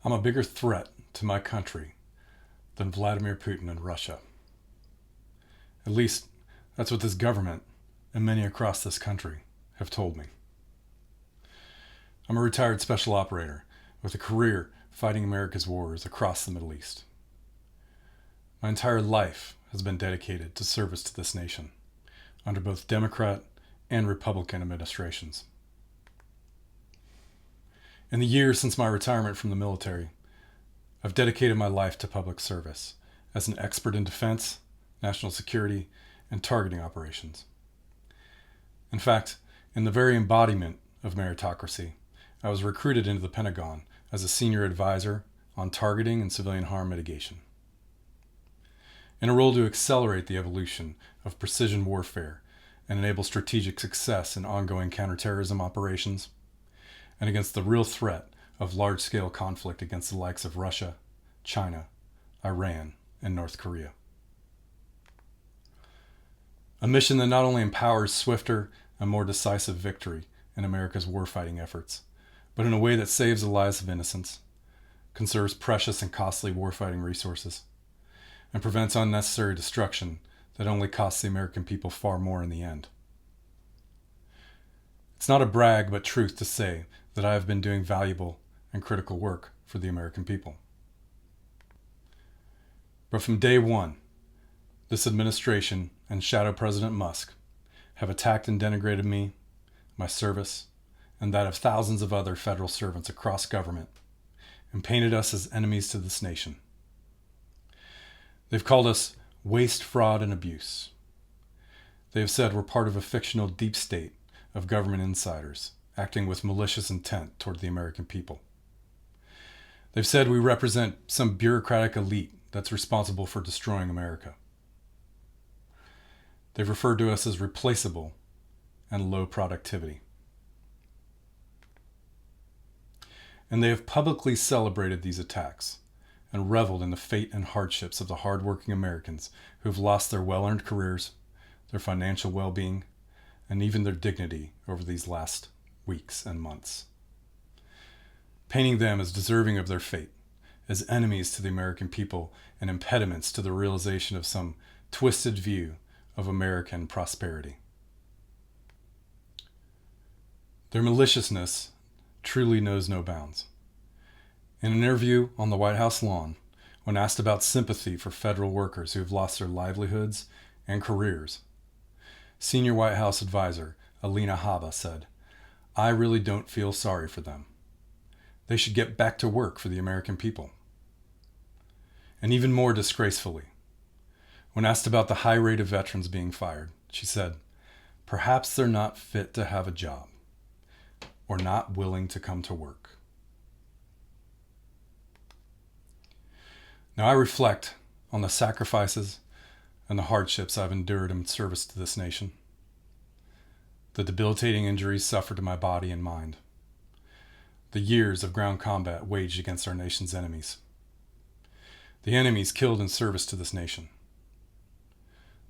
I'm a bigger threat to my country than Vladimir Putin and Russia. At least, that's what this government and many across this country have told me. I'm a retired special operator with a career fighting America's wars across the Middle East. My entire life has been dedicated to service to this nation, under both Democrat and Republican administrations. In the years since my retirement from the military, I've dedicated my life to public service as an expert in defense, national security, and targeting operations. In fact, in the very embodiment of meritocracy, I was recruited into the Pentagon as a senior advisor on targeting and civilian harm mitigation. In a role to accelerate the evolution of precision warfare and enable strategic success in ongoing counterterrorism operations, and against the real threat of large-scale conflict against the likes of Russia, China, Iran, and North Korea. A mission that not only empowers swifter and more decisive victory in America's warfighting efforts, but in a way that saves the lives of innocents, conserves precious and costly warfighting resources, and prevents unnecessary destruction that only costs the American people far more in the end. It's not a brag but truth to say that I have been doing valuable and critical work for the American people. But from day one, this administration and Shadow President Musk have attacked and denigrated me, my service, and that of thousands of other federal servants across government, and painted us as enemies to this nation. They've called us waste, fraud, and abuse. They have said we're part of a fictional deep state of government insiders acting with malicious intent toward the American people. They've said we represent some bureaucratic elite that's responsible for destroying America. They've referred to us as replaceable and low productivity. And they have publicly celebrated these attacks and reveled in the fate and hardships of the hardworking Americans who have lost their well-earned careers, their financial well-being, and even their dignity over these last weeks and months, painting them as deserving of their fate, as enemies to the American people and impediments to the realization of some twisted view of American prosperity. Their maliciousness truly knows no bounds. In an interview on the White House lawn, when asked about sympathy for federal workers who have lost their livelihoods and careers, senior White House advisor Alina Habba said, "I really don't feel sorry for them. They should get back to work for the American people." And even more disgracefully, when asked about the high rate of veterans being fired, she said, "Perhaps they're not fit to have a job or not willing to come to work." Now I reflect on the sacrifices and the hardships I've endured in service to this nation, the debilitating injuries suffered to my body and mind, the years of ground combat waged against our nation's enemies, the enemies killed in service to this nation,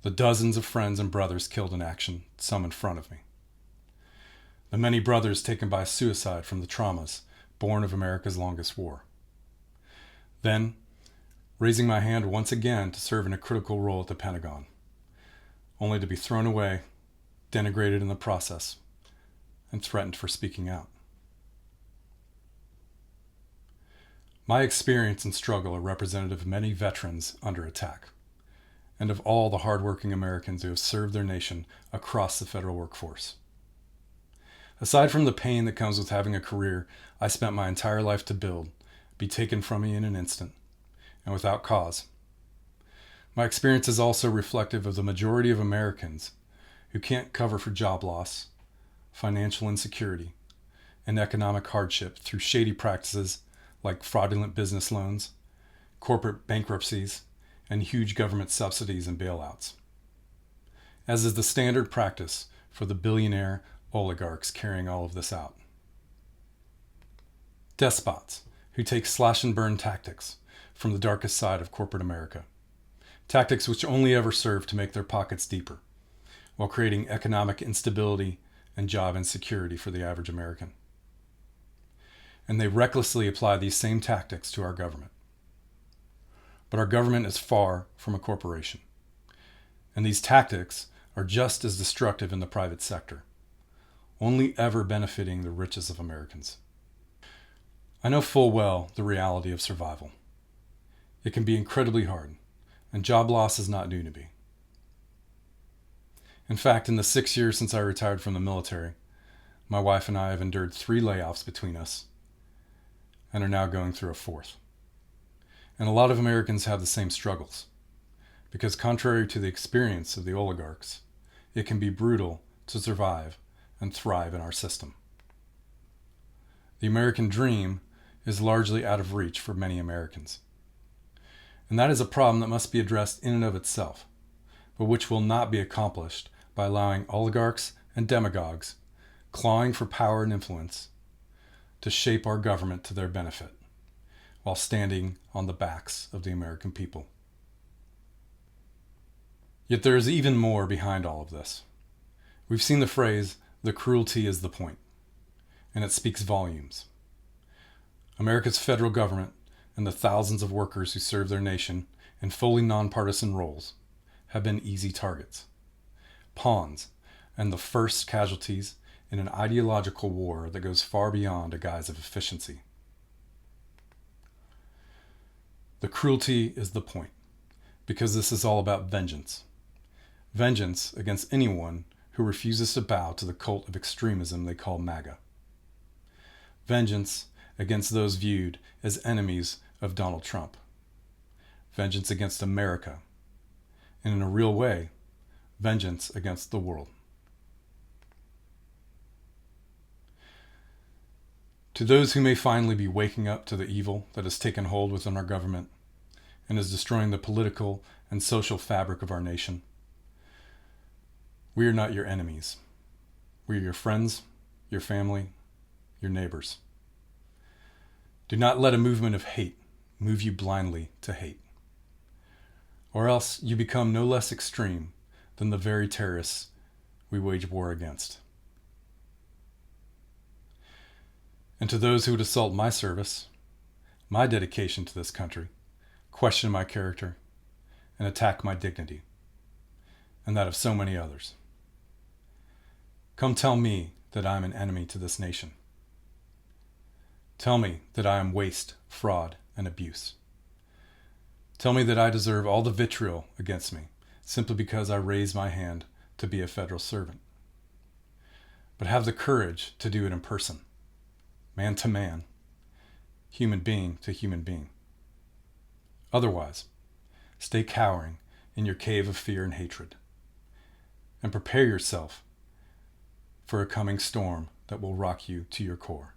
the dozens of friends and brothers killed in action, some in front of me, the many brothers taken by suicide from the traumas born of America's longest war. Then, raising my hand once again to serve in a critical role at the Pentagon, only to be thrown away, denigrated in the process, and threatened for speaking out. My experience and struggle are representative of many veterans under attack, and of all the hardworking Americans who have served their nation across the federal workforce. Aside from the pain that comes with having a career I spent my entire life to build, be taken from me in an instant, and without cause, my experience is also reflective of the majority of Americans who can't cover for job loss, financial insecurity, and economic hardship through shady practices like fraudulent business loans, corporate bankruptcies, and huge government subsidies and bailouts, as is the standard practice for the billionaire oligarchs carrying all of this out. Despots who take slash and burn tactics from the darkest side of corporate America, tactics which only ever serve to make their pockets deeper, while creating economic instability and job insecurity for the average American. and they recklessly apply these same tactics to our government. But our government is far from a corporation, and these tactics are just as destructive in the private sector, only ever benefiting the richest of Americans. I know full well the reality of survival. It can be incredibly hard, and job loss is not new to me. In fact, in the 6 years since I retired from the military, my wife and I have endured 3 layoffs between us and are now going through a 4th. And a lot of Americans have the same struggles, because contrary to the experience of the oligarchs, it can be brutal to survive and thrive in our system. The American dream is largely out of reach for many Americans. And that is a problem that must be addressed in and of itself, but which will not be accomplished by allowing oligarchs and demagogues clawing for power and influence to shape our government to their benefit, while standing on the backs of the American people. Yet there is even more behind all of this. We've seen the phrase, "the cruelty is the point," and it speaks volumes. America's federal government and the thousands of workers who serve their nation in fully nonpartisan roles have been easy targets, pawns, and the first casualties in an ideological war that goes far beyond a guise of efficiency. The cruelty is the point, because this is all about vengeance. Vengeance against anyone who refuses to bow to the cult of extremism they call MAGA. Vengeance against those viewed as enemies of Donald Trump. Vengeance against America. And in a real way, vengeance against the world. To those who may finally be waking up to the evil that has taken hold within our government and is destroying the political and social fabric of our nation, we are not your enemies. We are your friends, your family, your neighbors. Do not let a movement of hate move you blindly to hate, or else you become no less extreme than the very terrorists we wage war against. And to those who would assault my service, my dedication to this country, question my character, and attack my dignity, and that of so many others, come tell me that I am an enemy to this nation. Tell me that I am waste, fraud, and abuse. Tell me that I deserve all the vitriol against me simply because I raise my hand to be a federal servant. But have the courage to do it in person, man to man, human being to human being. Otherwise, stay cowering in your cave of fear and hatred, and prepare yourself for a coming storm that will rock you to your core.